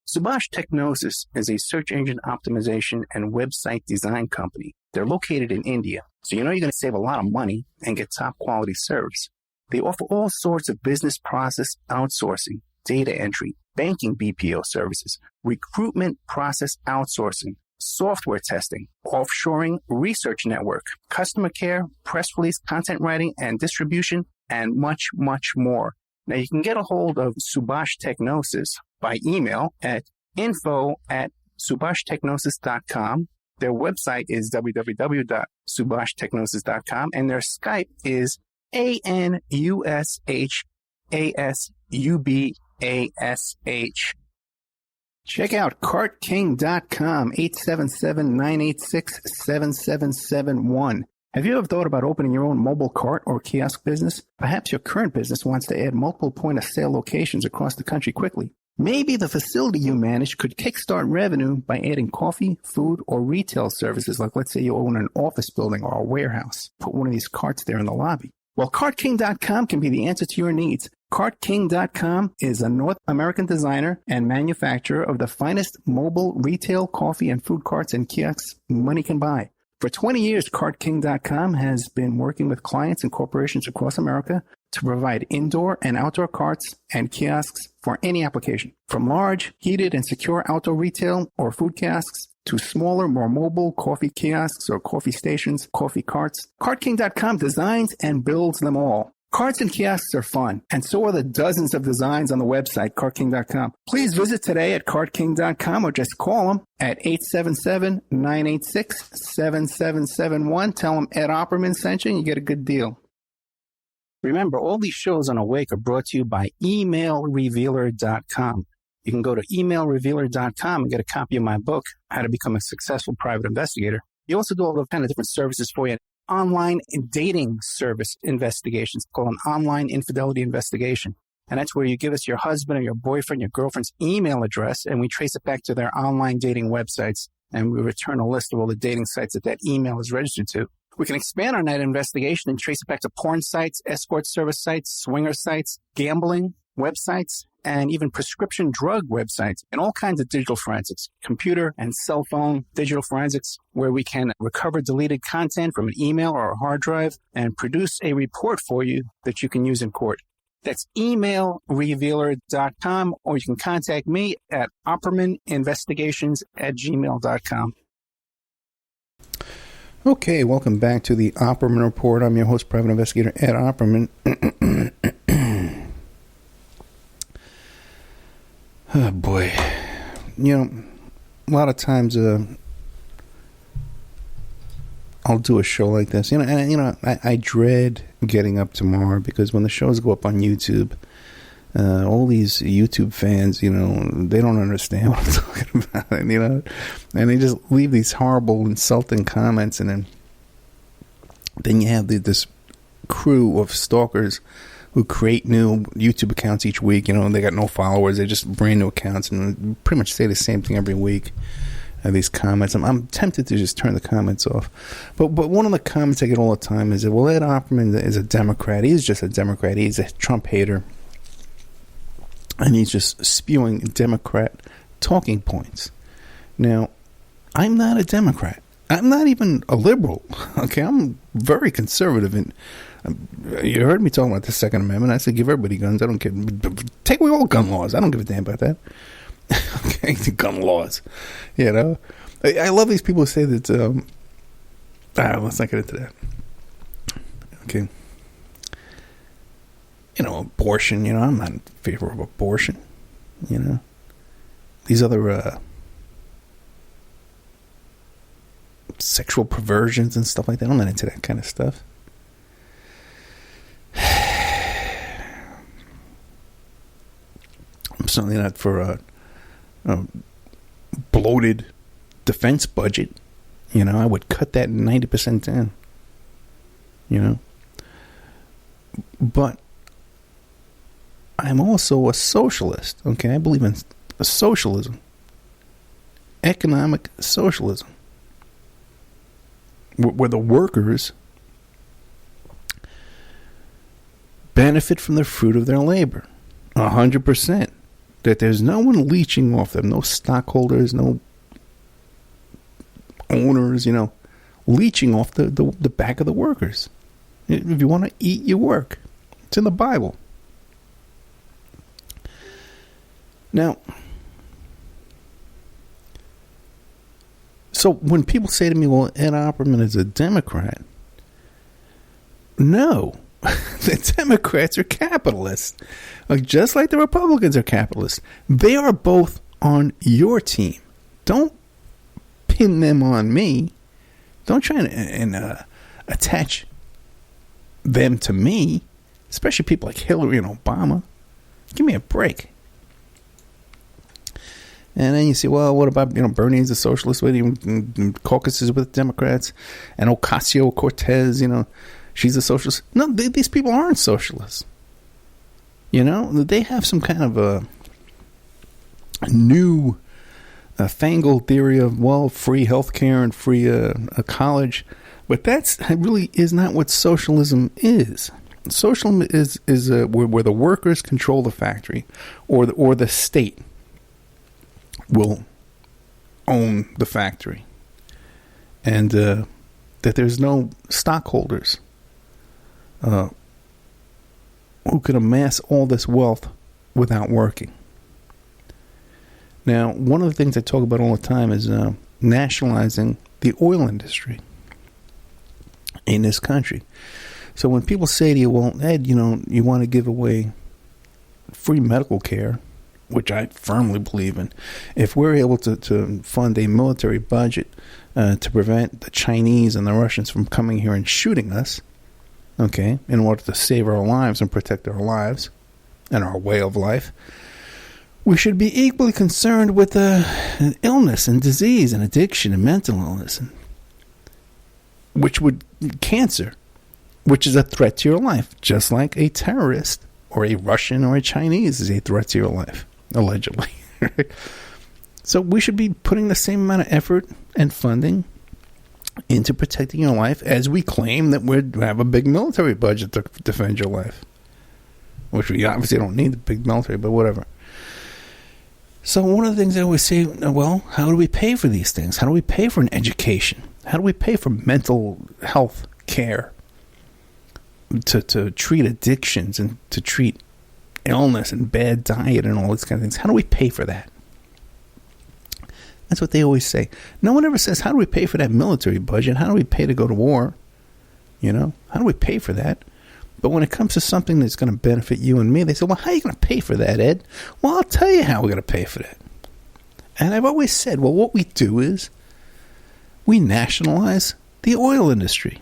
Subhash Technosis is a search engine optimization and website design company. They're located in India, so you're going to save a lot of money and get top quality service. They offer all sorts of business process outsourcing, data entry, banking BPO services, recruitment process outsourcing, software testing, offshoring, research network, customer care, press release, content writing, and distribution, and much, much more. Now, you can get a hold of Subhash Technosis by email at info@subhashtechnosis.com. Their website is www.subhashtechnosis.com, and their Skype is ANUSHASUBASH. Check out CartKing.com, 877-986-7771. Have you ever thought about opening your own mobile cart or kiosk business? Perhaps your current business wants to add multiple point-of-sale locations across the country quickly. Maybe the facility you manage could kickstart revenue by adding coffee, food, or retail services, like let's say you own an office building or a warehouse. Put one of these carts there in the lobby. Well, CartKing.com can be the answer to your needs. CartKing.com is a North American designer and manufacturer of the finest mobile retail coffee and food carts and kiosks money can buy. For 20 years, CartKing.com has been working with clients and corporations across America to provide indoor and outdoor carts and kiosks for any application. From large, heated, and secure outdoor retail or food kiosks to smaller, more mobile coffee kiosks or coffee stations, coffee carts, CartKing.com designs and builds them all. Carts and kiosks are fun, and so are the dozens of designs on the website, CartKing.com. Please visit today at CartKing.com or just call them at 877-986-7771. Tell them Ed Opperman sent you and you get a good deal. Remember, all these shows on Awake are brought to you by emailrevealer.com. You can go to emailrevealer.com and get a copy of my book, How to Become a Successful Private Investigator. You also do all the kind of different services for you. Online dating service investigations called an online infidelity investigation. And that's where you give us your husband or your boyfriend, your girlfriend's email address, and we trace it back to their online dating websites, and we return a list of all the dating sites that email is registered to. We can expand on that investigation and trace it back to porn sites, escort service sites, swinger sites, gambling websites, and even prescription drug websites, and all kinds of digital forensics, computer and cell phone digital forensics, where we can recover deleted content from an email or a hard drive and produce a report for you that you can use in court. That's emailrevealer.com, or you can contact me at oppermaninvestigations@gmail.com. Okay, welcome back to the Opperman Report. I'm your host, Private Investigator Ed Opperman. Oh, boy. You know, a lot of times I'll do a show like this. I dread getting up tomorrow because when the shows go up on YouTube, all these YouTube fans, they don't understand what I'm talking about, and they just leave these horrible, insulting comments, and then you have this crew of stalkers who create new YouTube accounts each week. They got no followers. They just brand new accounts and pretty much say the same thing every week. These comments. I'm tempted to just turn the comments off. But one of the comments I get all the time is that, well, Ed Opperman is a Democrat. He's just a Democrat. He's a Trump hater. And he's just spewing Democrat talking points. Now, I'm not a Democrat. I'm not even a liberal. Okay, I'm very conservative. And you heard me talking about the Second Amendment. I said give everybody guns. I don't care. Take away all gun laws. I don't give a damn about that. Okay, gun laws. I love these people who say that. Let's not get into that. Okay. Abortion. I'm not in favor of abortion. These other sexual perversions and stuff like that. I'm not into that kind of stuff. I'm certainly not for a bloated defense budget. I would cut that 90% down. But I'm also a socialist. Okay, I believe in socialism, economic socialism, where the workers benefit from the fruit of their labor, 100%. That there's no one leeching off them, no stockholders, no owners, leeching off the back of the workers. If you want to eat, you work. It's in the Bible. Now, so when people say to me, well, Ed Opperman is a Democrat, no, The Democrats are capitalists. Like, just like the Republicans are capitalists. They are both on your team. Don't pin them on me. Don't try and attach them to me, especially people like Hillary and Obama. Give me a break. And then you say, well, what about, Bernie's a socialist, caucuses with Democrats, and Ocasio-Cortez, she's a socialist. No, these people aren't socialists. They have some kind of a new fangled theory of, free healthcare and free college. But that really is not what socialism is. Socialism is where the workers control the factory, or the state will own the factory, and that there's no stockholders who can amass all this wealth without working. Now, one of the things I talk about all the time is nationalizing the oil industry in this country. So when people say to you, well, Ed, you want to give away free medical care, which I firmly believe in, if we're able to fund a military budget to prevent the Chinese and the Russians from coming here and shooting us, okay, in order to save our lives and protect our lives and our way of life, we should be equally concerned with illness and disease and addiction and mental illness, cancer, which is a threat to your life, just like a terrorist or a Russian or a Chinese is a threat to your life, allegedly. So we should be putting the same amount of effort and funding into protecting your life as we claim that we have a big military budget to defend your life, which we obviously don't need the big military, but whatever. So one of the things I always say, well, how do we pay for these things? How do we pay for an education? How do we pay for mental health care? To treat addictions and to treat illness and bad diet and all these kind of things. How do we pay for that? That's what they always say. No one ever says, how do we pay for that military budget? How do we pay to go to war? How do we pay for that? But when it comes to something that's going to benefit you and me, they say, well, how are you going to pay for that, Ed? Well, I'll tell you how we're going to pay for that. And I've always said, well, what we do is we nationalize the oil industry.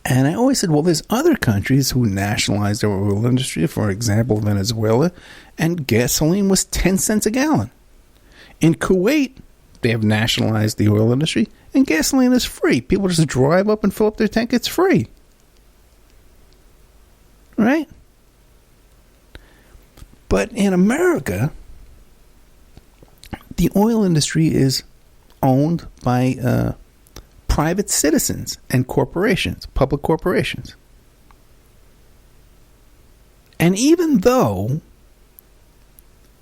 And I always said, well, there's other countries who nationalized their oil industry, for example, Venezuela, and gasoline was 10 cents a gallon. In Kuwait, they have nationalized the oil industry, and gasoline is free. People just drive up and fill up their tank. It's free. Right? But in America, the oil industry is owned by private citizens and corporations, public corporations. And even though,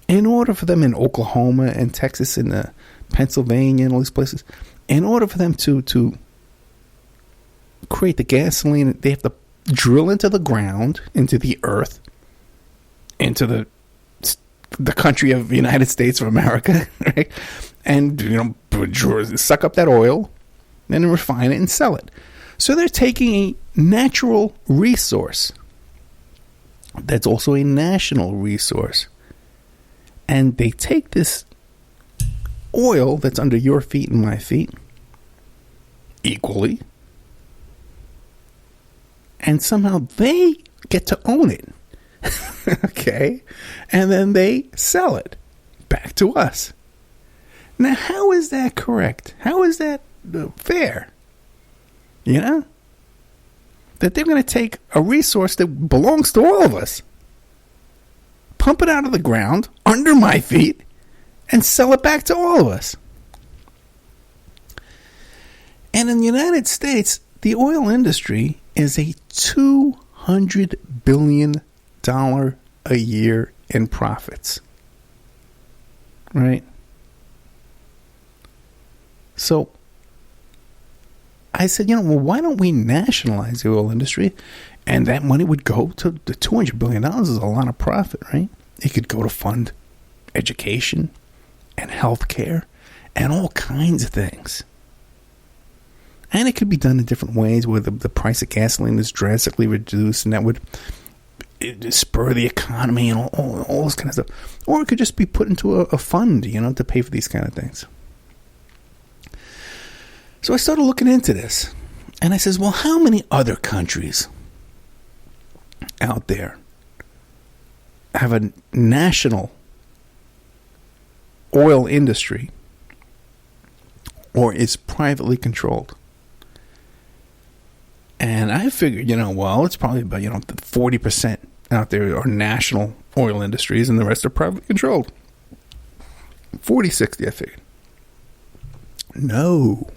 in order for them in Oklahoma and Texas and Pennsylvania and all these places, in order for them to create the gasoline, they have to drill into the ground, into the earth, into the country of the United States of America, right? And suck up that oil, and then refine it and sell it. So they're taking a natural resource that's also a national resource, and they take this oil that's under your feet and my feet equally, and somehow they get to own it. Okay? And then they sell it back to us. Now, how is that correct? How is that fair? That they're going to take a resource that belongs to all of us, pump it out of the ground under my feet, and sell it back to all of us. And in the United States, the oil industry is a $200 billion a year in profits. Right? So I said, why don't we nationalize the oil industry? And that money would go to the $200 billion is a lot of profit, right? It could go to fund education and health care and all kinds of things. And it could be done in different ways where the price of gasoline is drastically reduced, and that would spur the economy and all this kind of stuff. Or it could just be put into a fund, to pay for these kind of things. So I started looking into this, and I says, well, how many other countries out there have a national oil industry or is privately controlled? And I figured, it's probably about, 40% out there are national oil industries and the rest are privately controlled. 40, 60, I figured. No.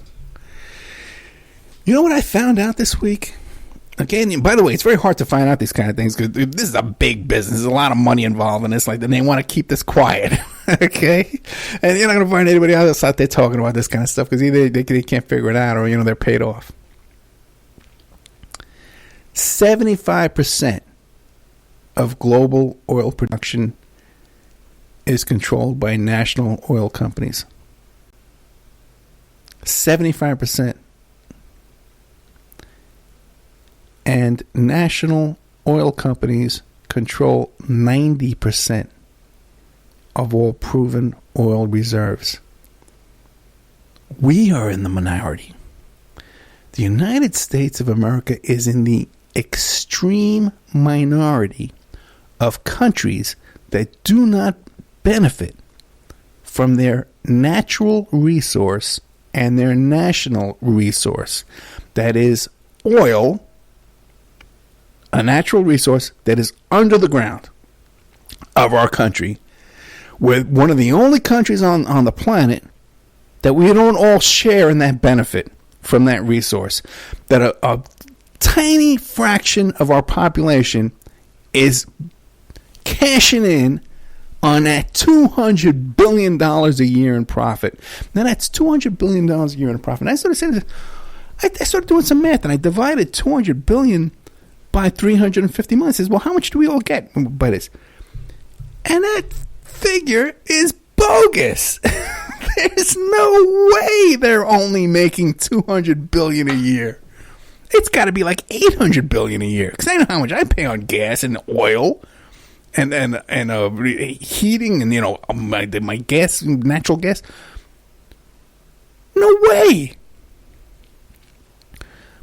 You know what I found out this week? Again, by the way, it's very hard to find out these kind of things because this is a big business. There's a lot of money involved in this. Like, they want to keep this quiet, okay? And you're not going to find anybody else out there talking about this kind of stuff because either they can't figure it out or, they're paid off. 75% of global oil production is controlled by national oil companies. 75%. And national oil companies control 90% of all proven oil reserves. We are in the minority. The United States of America is in the extreme minority of countries that do not benefit from their natural resource and their national resource. That is oil, a natural resource that is under the ground of our country. We're one of the only countries on the planet that we don't all share in that benefit from that resource. That a tiny fraction of our population is cashing in on that $200 billion a year in profit. Now that's $200 billion a year in profit. And I started doing some math, and I divided $200 billion by 350 months. Says, well, how much do we all get by this? And that figure is bogus. There's no way they're only making $200 billion a year. It's got to be like $800 billion a year, because I know how much I pay on gas and oil and heating and my gas, natural gas. No way.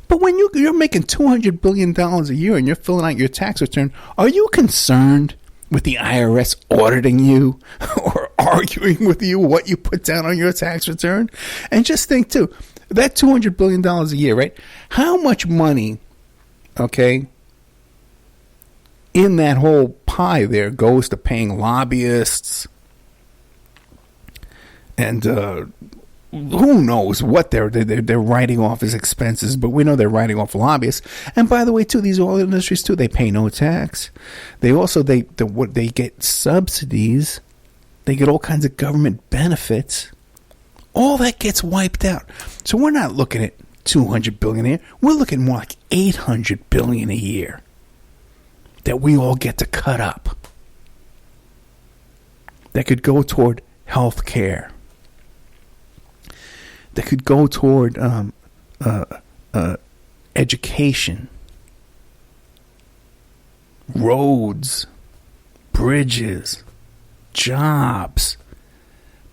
But when you're making $200 billion a year and you're filling out your tax return, are you concerned with the IRS auditing you or arguing with you what you put down on your tax return? And just think, too, that $200 billion a year, right? How much money, okay, in that whole pie there goes to paying lobbyists and who knows what they're writing off as expenses, but we know they're writing off lobbyists. And by the way, too, these oil industries too, they pay no tax. They also they get subsidies. They get all kinds of government benefits. All that gets wiped out. So we're not looking at $200 billion a year. We're looking more like $800 billion a year that we all get to cut up. That could go toward health care. That could go toward education, roads, bridges, jobs.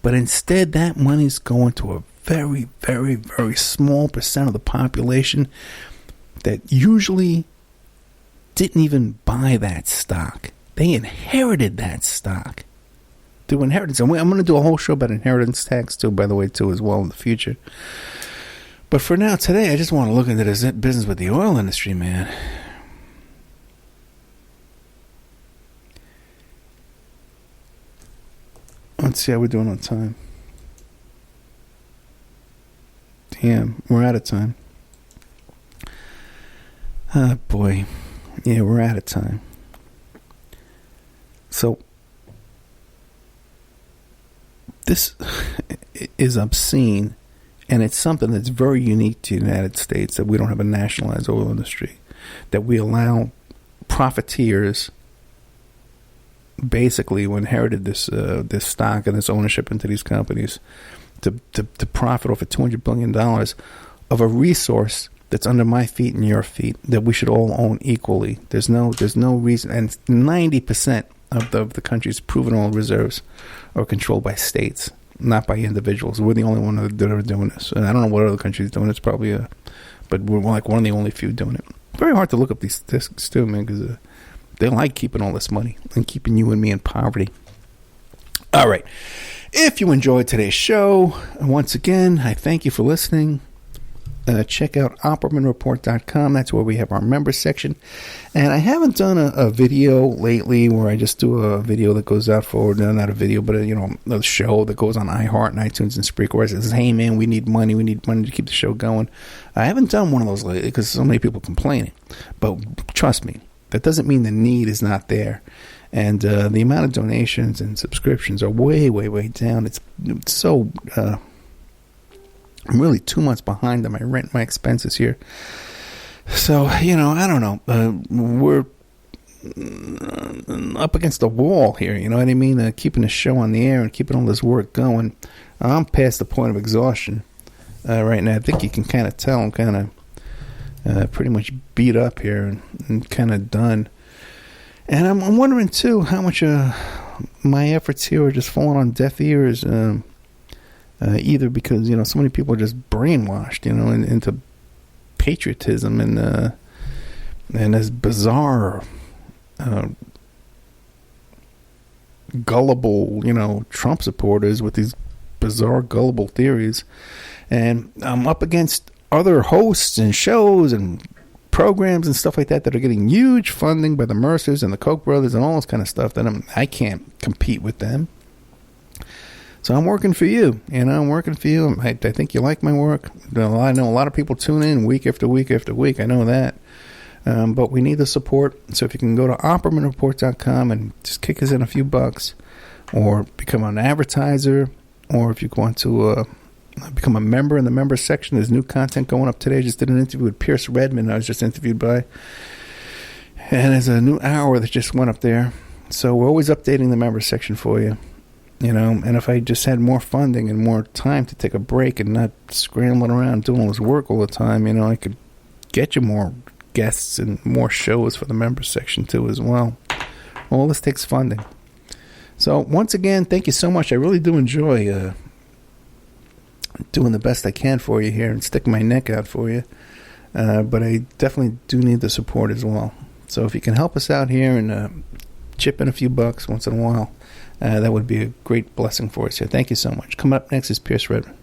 But instead, that money's going to a very, very, very small percent of the population that usually didn't even buy that stock. They inherited that stock. Through inheritance. And I'm going to do a whole show about inheritance tax too, by the way, too, as well in the future. But for now, today, I just want to look into this business with the oil industry, man. Let's see how we're doing on time. Damn, we're out of time. Oh, boy. Yeah, we're out of time. So, this is obscene, and it's something that's very unique to the United States, that we don't have a nationalized oil industry, that we allow profiteers basically who inherited this stock and this ownership into these companies to profit off of $200 billion of a resource that's under my feet and your feet that we should all own equally. There's no reason, and 90% of the country's proven oil reserves are controlled by states, not by individuals. We're the only one that are doing this, and I don't know what other countries doing. It's probably but we're like one of the only few doing it. Very hard to look up these statistics too, man, because they like keeping all this money and keeping you and me in poverty. All right. If you enjoyed today's show, once again, I thank you for listening. Check out OppermanReport.com. That's where we have our members section. And I haven't done a video lately where I just do a video that goes out forward. No, not a video, but a show that goes on iHeart and iTunes and Spreaker where it says, hey, man, we need money. We need money to keep the show going. I haven't done one of those lately because so many people complaining. But trust me, that doesn't mean the need is not there. And the amount of donations and subscriptions are way, way, way down. It's so... I'm really 2 months behind on my rent, my expenses here. So, I don't know. We're up against the wall here, you know what I mean? Keeping the show on the air and keeping all this work going. I'm past the point of exhaustion right now. I think you can kind of tell I'm kind of pretty much beat up here and kind of done. And I'm wondering, too, how much my efforts here are just falling on deaf ears. Either because so many people are just brainwashed into patriotism and this bizarre gullible Trump supporters with these bizarre gullible theories, and I'm up against other hosts and shows and programs and stuff like that are getting huge funding by the Mercers and the Koch brothers and all this kind of stuff that I can't compete with them. So I'm working for you, I'm working for you. I think you like my work. I know a lot of people tune in week after week after week. I know that. But we need the support. So if you can go to OppermanReport.com and just kick us in a few bucks, or become an advertiser, or if you want to become a member in the members section, there's new content going up today. I just did an interview with Pierce Redmond. I was just interviewed by. And there's a new hour that just went up there. So we're always updating the members section for you. And if I just had more funding and more time to take a break and not scrambling around doing all this work all the time, I could get you more guests and more shows for the members section too as well. All this takes funding. So once again, thank you so much. I really do enjoy doing the best I can for you here and sticking my neck out for you. But I definitely do need the support as well. So if you can help us out here and chip in a few bucks once in a while, that would be a great blessing for us here. Thank you so much. Coming up next is Pierce Redmond.